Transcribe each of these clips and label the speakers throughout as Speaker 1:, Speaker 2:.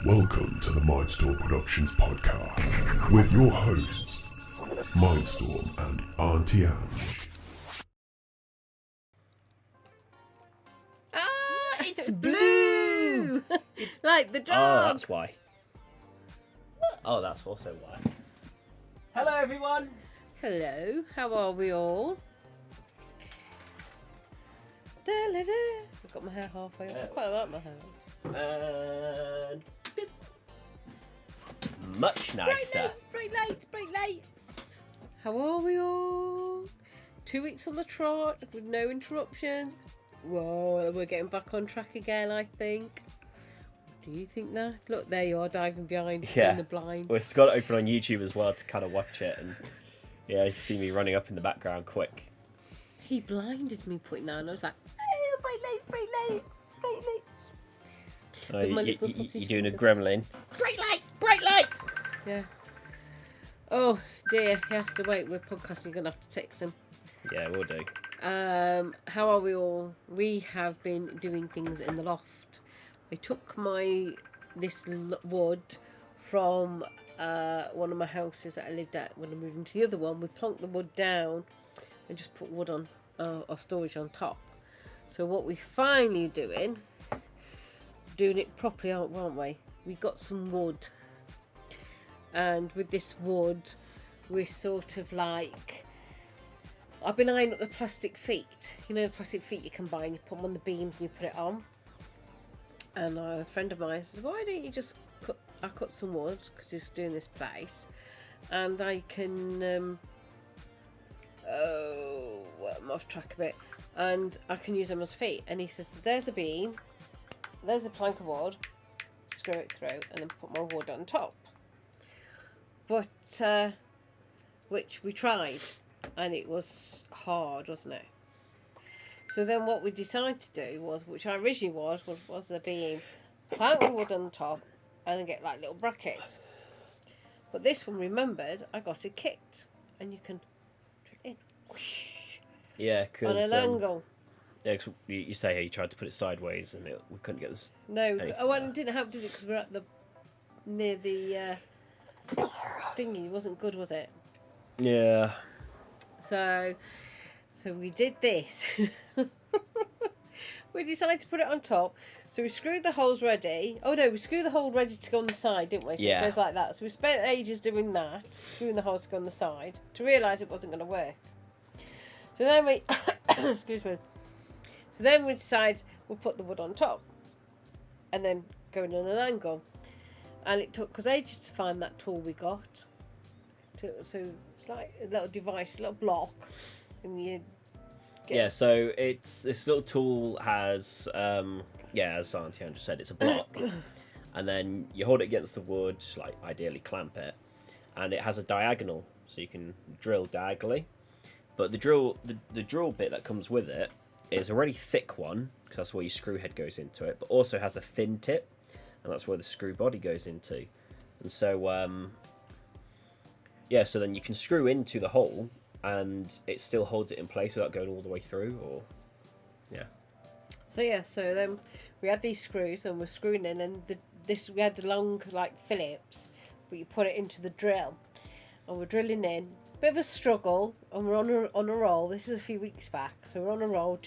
Speaker 1: Welcome to the Mindstorm Productions podcast with your hosts, Mindstorm and Auntie Ange.
Speaker 2: It's blue! It's like the dog!
Speaker 3: Oh, that's why. Oh, that's also why. Hello, everyone!
Speaker 2: Hello, how are we all? I've got my hair halfway up. I quite like my hair.
Speaker 3: And... beep. Much nicer.
Speaker 2: Bright lights! How are we all? 2 weeks on the trot with no interruptions. Whoa, we're getting back on track again, I think. Do you think that? Look, there you are, diving behind in the blind.
Speaker 3: We've got it open on YouTube as well to kind of watch it, and yeah, you see me running up in the background quick.
Speaker 2: He blinded me putting that on. I was like, oh, bright lights.
Speaker 3: Oh, you're doing a gremlin.
Speaker 2: Bright light! Yeah. Oh dear, he has to wait. We're podcasting, you're going to have to text him.
Speaker 3: Yeah, we'll do.
Speaker 2: How are we all? We have been doing things in the loft. I took this wood from one of my houses that I lived at when I moved into the other one. We plonked the wood down and just put wood on or storage on top. So what we're finally doing it properly, aren't we? We got some wood, and with this wood, we're sort of like. I've been eyeing up the plastic feet. You know the plastic feet you can buy and you put them on the beams and you put it on. And a friend of mine says, why don't you just cut some wood, because he's doing this place, and I can, I'm off track a bit, and I can use them as feet. And he says, there's a beam, there's a plank of wood, screw it through, and then put more wood on top. But, which we tried. And it was hard, wasn't it? So then what we decided to do was, which I originally was the beam, plank the wood on top, and then get like little brackets. But this one, remembered, I got it kicked, and you can drill in.
Speaker 3: Yeah, because...
Speaker 2: on an angle.
Speaker 3: Yeah, cause you say how you tried to put it sideways, and we couldn't get this...
Speaker 2: No, it didn't help, did it? Because we're at near the thingy. It wasn't good, was it?
Speaker 3: Yeah.
Speaker 2: So we did this. We decided to put it on top. So we screwed the holes ready. Oh no, we screwed the hole ready to go on the side, didn't we? So
Speaker 3: yeah.
Speaker 2: It goes like that. So we spent ages doing that, screwing the holes to go on the side, to realise it wasn't going to work. So then we, excuse me. So then we decided we'll put the wood on top, and then going on an angle. And it took us ages to find that tool we got. So it's like a little device, a little block, and you
Speaker 3: Yeah, so this little tool has, as Auntie Ange said, it's a block, and then you hold it against the wood, like ideally clamp it, and it has a diagonal, so you can drill diagonally. But the drill bit that comes with it is a really thick one, because that's where your screw head goes into it, but also has a thin tip, and that's where the screw body goes into. And so, so then you can screw into the hole, and it still holds it in place without going all the way through, or... Yeah.
Speaker 2: So then we had these screws, and we're screwing in, and we had the long, like, Phillips, but you put it into the drill, and we're drilling in. Bit of a struggle, and we're on a roll. This is a few weeks back, so we're on a roll.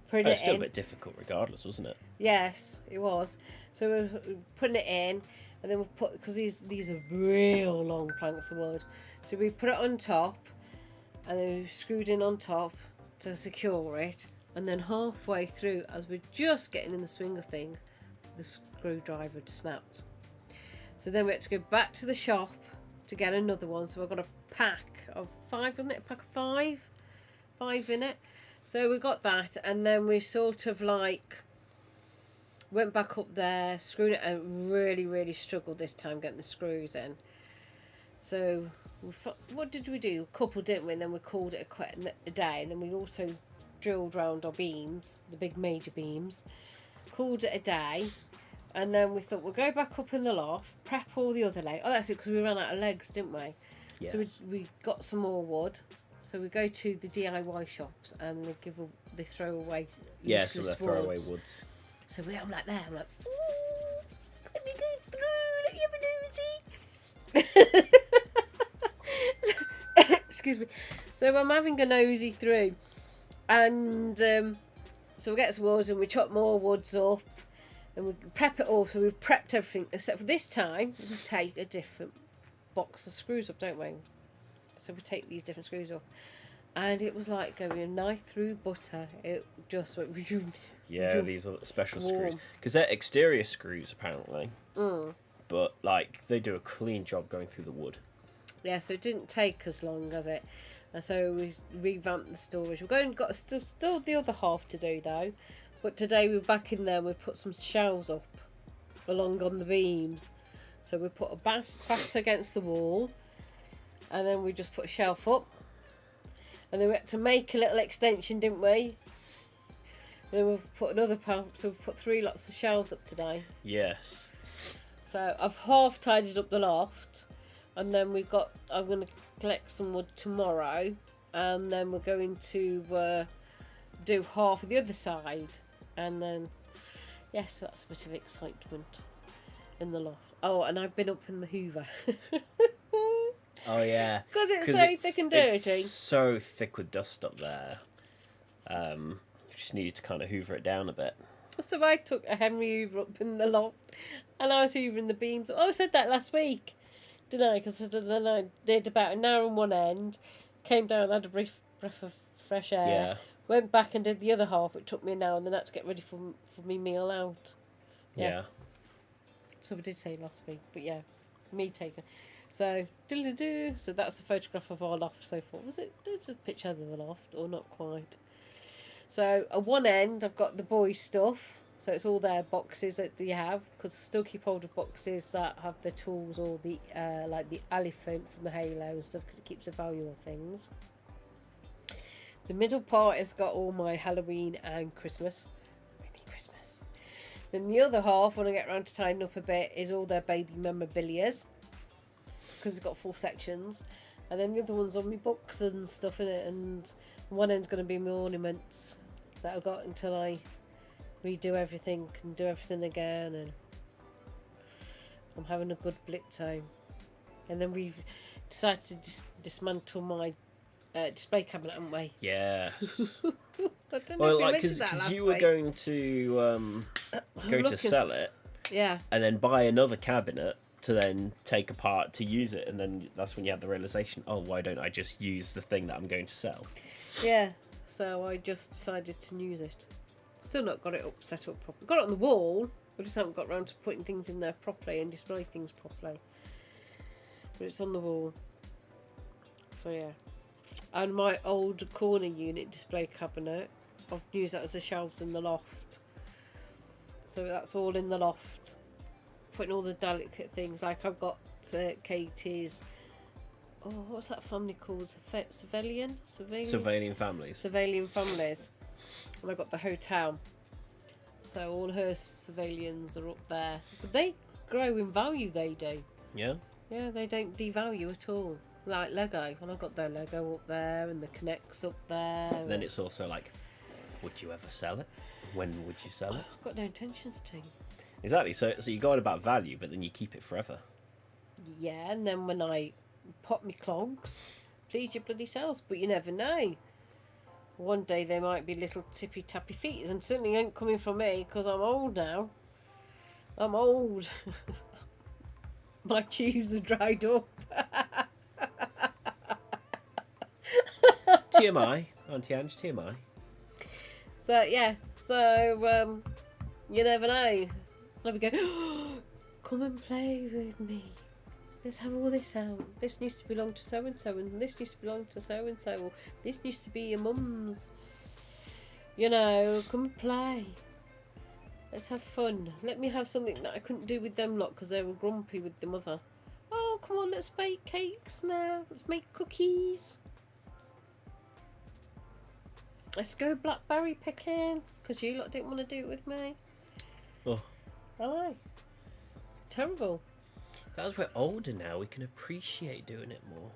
Speaker 2: Putting it
Speaker 3: It's still
Speaker 2: in.
Speaker 3: a bit difficult regardless, wasn't it?
Speaker 2: Yes, it was. So we're putting it in, and then we'll put, because these are real long planks of wood, so we put it on top, and then we screwed in on top to secure it, and then halfway through, as we're just getting in the swing of things, the screwdriver snapped. So then we had to go back to the shop to get another one. So we've got a pack of 5, wasn't it? A pack of 5 in it. So we got that, and then we sort of like went back up there, screwed it, and really struggled this time getting the screws in. So what did we do? A couple, didn't we? And then we called it a day, and then we also drilled round our beams, the big major beams, called it a day. And then we thought we'll go back up in the loft, prep all the other legs. Oh, that's it, because we ran out of legs, didn't we?
Speaker 3: Yes.
Speaker 2: So we got some more wood. So we go to the DIY shops, and they throw away
Speaker 3: Yeah, so
Speaker 2: useless
Speaker 3: they throw away
Speaker 2: woods.
Speaker 3: woods.
Speaker 2: So I'm like there, I'm like, ooh, let me go Excuse me. So I'm having a nosy through, and so we get some woods and we chop more woods up, and we prep it all. So we've prepped everything except for this time. We take a different box of screws up, don't we? So we take these different screws up, and it was like going a knife through butter. It just went.
Speaker 3: Yeah, these are special
Speaker 2: warm.
Speaker 3: screws because they're exterior screws apparently. But like they do a clean job going through the wood.
Speaker 2: Yeah, so it didn't take as long as it. And so we revamped the storage. Got still the other half to do though. But today we're back in there and we put some shelves up along on the beams. So we put a back against the wall, and then we just put a shelf up. And then we had to make a little extension, didn't we? And then we put another pump, so we put 3 lots of shelves up today.
Speaker 3: Yes.
Speaker 2: So I've half tidied up the loft, and then I'm going to collect some wood tomorrow, and then we're going to do half of the other side, and then yes, that's a bit of excitement in the loft. Oh, and I've been up in the Hoover.
Speaker 3: Oh yeah.
Speaker 2: Because it's so thick and dirty.
Speaker 3: It's so thick with dust up there. Just needed to kind of hoover it down a bit.
Speaker 2: So I took a Henry Hoover up in the loft, and I was hoovering the beams. Oh, I said that last week, didn't I? Because then I did about an hour on one end, came down, had a brief breath of fresh air,
Speaker 3: Yeah.
Speaker 2: went back and did the other half. It took me an hour, and then I had to get ready for me meal out.
Speaker 3: Yeah.
Speaker 2: So we did say last week, but yeah, me taking. So, so that's a photograph of our loft so far. Was it? There's a picture of the loft, or not quite. So at one end, I've got the boys' stuff. So it's all their boxes that they have, because I still keep hold of boxes that have the tools or the like the elephant from the Halo and stuff, because it keeps the value of things. The middle part has got all my Halloween and Christmas. Maybe Christmas. Then the other half, when I get around to tidying up a bit, is all their baby memorabilias, because it's got 4 sections. And then the other one's on my books and stuff in it, and one end's going to be my ornaments that I've got until I redo everything and do everything again, and I'm having a good blitz home. And then we've decided to dismantle my display cabinet, haven't we?
Speaker 3: Yes.
Speaker 2: I don't know if we mentioned that
Speaker 3: because
Speaker 2: last
Speaker 3: you were
Speaker 2: week.
Speaker 3: going to sell it,
Speaker 2: Yeah.
Speaker 3: and then buy another cabinet to then take apart to use it, and then that's when you had the realization, oh, why don't I just use the thing that I'm going to sell?
Speaker 2: Yeah. So I just decided to use it. Still not got it set up properly. Got it on the wall. I just haven't got around to putting things in there properly and display things properly. But it's on the wall. So yeah. And my old corner unit display cabinet, I've used that as the shelves in the loft. So that's all in the loft. Putting all the delicate things, like I've got Katie's. Oh, what's that family called? Surveillian
Speaker 3: Families.
Speaker 2: Surveillian families. And I've got the hotel. So all her surveillance are up there. But they grow in value, they do.
Speaker 3: Yeah.
Speaker 2: Yeah, they don't devalue at all. Like Lego. And I've got their Lego up there and the Connects up there.
Speaker 3: And then it's also like, would you ever sell it? When would you sell it?
Speaker 2: I've got no intentions to.
Speaker 3: Exactly. So you go on about value, but then you keep it forever.
Speaker 2: Yeah, and then when I pop me clogs, please your bloody selves. But you never know. One day they might be little tippy tappy feet, and certainly ain't coming from me, because I'm old now. I'm old. My tubes are dried up.
Speaker 3: TMI, Auntie Ange, TMI.
Speaker 2: So yeah, so you never know. Let me go. Come and play with me. Let's have all this out. This used to belong to so and so, and this used to belong to so and so. This used to be your mum's. You know, come and play. Let's have fun. Let me have something that I couldn't do with them lot because they were grumpy with the mother. Oh, come on, let's bake cakes now. Let's make cookies. Let's go blackberry picking because you lot didn't want to do it with me.
Speaker 3: Oh.
Speaker 2: I know. Terrible.
Speaker 3: As we're older now, we can appreciate doing it more.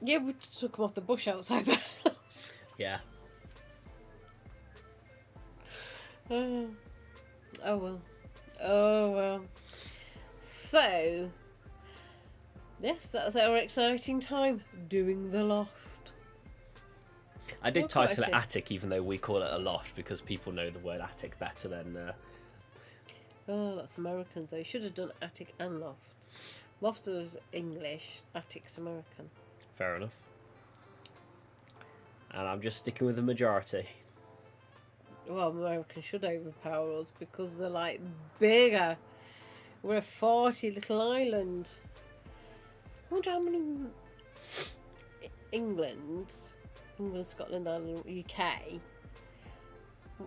Speaker 2: Yeah, we just took them off the bush outside the house.
Speaker 3: Yeah.
Speaker 2: Oh well. Oh well. So, yes, that was our exciting time doing the loft.
Speaker 3: I did
Speaker 2: What
Speaker 3: title it
Speaker 2: actually?
Speaker 3: attic, even though we call it a loft because people know the word attic better than.
Speaker 2: Oh, that's American, so you should have done attic and loft. Loft is English, attic's American.
Speaker 3: Fair enough. And I'm just sticking with the majority.
Speaker 2: Well, American should overpower us because they're like bigger. We're a 40 little island. I wonder how many England, Scotland, Ireland, UK.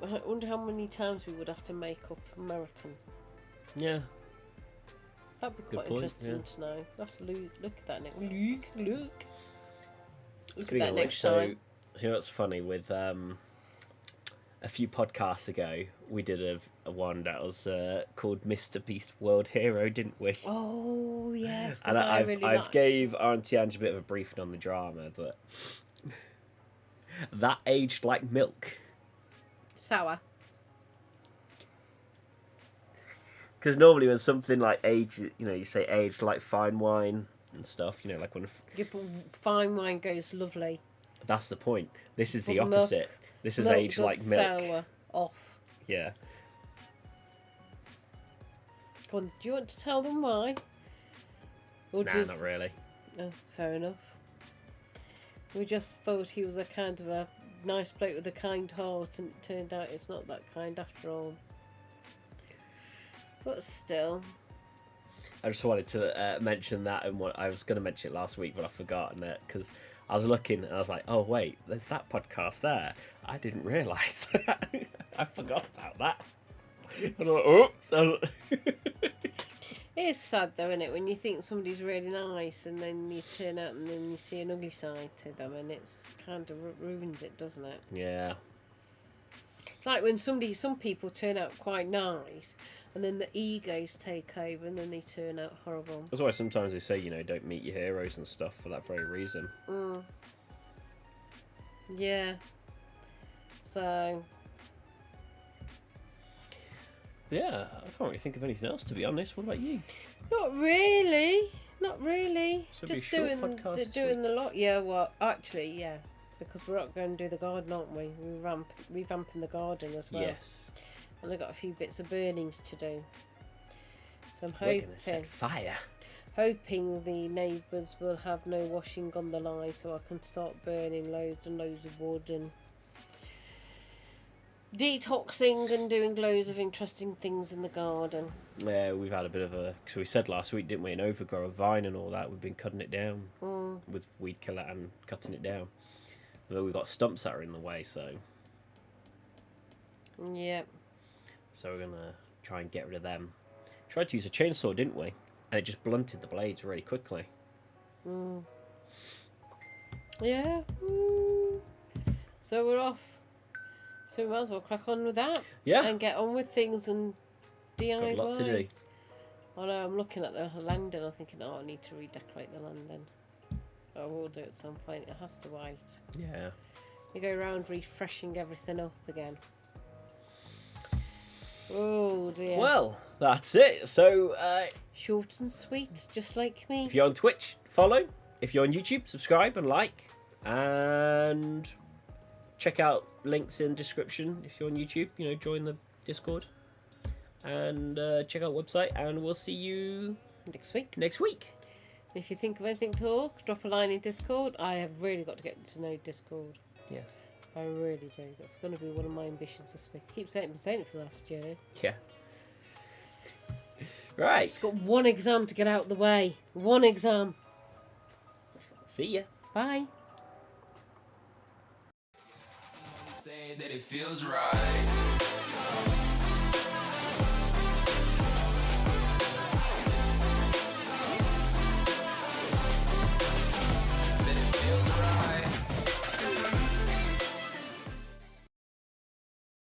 Speaker 2: I wonder how many times we would have to make up American.
Speaker 3: Yeah.
Speaker 2: That'd be
Speaker 3: Good
Speaker 2: quite
Speaker 3: point,
Speaker 2: interesting to know. We'll have to look at that next. Look
Speaker 3: Speaking
Speaker 2: at that
Speaker 3: of
Speaker 2: next
Speaker 3: which,
Speaker 2: time.
Speaker 3: so you know what's funny with a few podcasts ago we did a one that was called Mr. Beast World Hero, didn't we?
Speaker 2: Oh yes,
Speaker 3: And
Speaker 2: because
Speaker 3: I've
Speaker 2: like...
Speaker 3: gave Auntie Ange a bit of a briefing on the drama, but that aged like milk.
Speaker 2: sour.
Speaker 3: Because normally when something like age, you say aged like fine wine and stuff, like when
Speaker 2: Yeah, but fine wine goes lovely.
Speaker 3: that's the point. This is the
Speaker 2: But milk-
Speaker 3: opposite. This is
Speaker 2: milk
Speaker 3: aged
Speaker 2: does
Speaker 3: like milk.
Speaker 2: sour off.
Speaker 3: Yeah.
Speaker 2: Go on, do you want to tell them why? Or
Speaker 3: Nah,
Speaker 2: just...
Speaker 3: not really.
Speaker 2: Oh, fair enough. We just thought he was a kind of a nice bloke with a kind heart, and it turned out it's not that kind after all. But still.
Speaker 3: I just wanted to mention that, and what I was going to mention it last week, but I've forgotten it because I was looking and I was like, "Oh wait, there's that podcast there." I didn't realise that. I forgot about that. And I was like, oops.
Speaker 2: It is sad though, isn't it, when you think somebody's really nice and then you turn out and then you see an ugly side to them, and it's kind of ruins it, doesn't it?
Speaker 3: Yeah.
Speaker 2: It's like when some people turn out quite nice and then the egos take over and then they turn out horrible.
Speaker 3: That's why sometimes they say, don't meet your heroes and stuff for that very reason.
Speaker 2: Yeah. So...
Speaker 3: Yeah, I can't really think of anything else, to be honest. What about you?
Speaker 2: Not really. Not really.
Speaker 3: So it'll be a
Speaker 2: Just
Speaker 3: short
Speaker 2: doing
Speaker 3: podcast this
Speaker 2: doing the lot. Yeah, well, actually, yeah. Because we're not going to do the garden, aren't we? We're revamping the garden as well.
Speaker 3: Yes.
Speaker 2: And I've got a few bits of burnings to do. So I'm
Speaker 3: We're gonna set fire.
Speaker 2: hoping the neighbours will have no washing on the line so I can start burning loads and loads of wood and detoxing and doing loads of interesting things in the garden.
Speaker 3: Yeah, we've had a bit of a... Because we said last week, didn't we, an overgrow of vine and all that. We've been cutting it down with weed killer and cutting it down. Although we've got stumps that are in the way, so...
Speaker 2: Yep.
Speaker 3: So we're going to try and get rid of them. Tried to use a chainsaw, didn't we? And it just blunted the blades really quickly.
Speaker 2: Yeah. So we're off. So we might as well crack on with that.
Speaker 3: Yeah.
Speaker 2: And get on with things and DIY.
Speaker 3: Got a lot to do.
Speaker 2: I know, I'm looking at the landing, I'm thinking, I need to redecorate the landing. I will do it at some point, it has to wait.
Speaker 3: Yeah.
Speaker 2: You go around refreshing everything up again. Oh dear.
Speaker 3: Well, that's it. So,
Speaker 2: Short and sweet, just like me.
Speaker 3: if you're on Twitch, follow. If you're on YouTube, subscribe and like. And check out links in description if you're on YouTube. Join the Discord. And check out website. And we'll see you
Speaker 2: Next week. If you think of anything to talk, drop a line in Discord. I have really got to get to know Discord.
Speaker 3: Yes.
Speaker 2: I really do. That's going to be one of my ambitions this week. I keep saying it for the last year.
Speaker 3: Yeah. Right.
Speaker 2: It's got one exam to get out of the way. One exam.
Speaker 3: See ya.
Speaker 2: Bye.
Speaker 4: Saying that it feels right.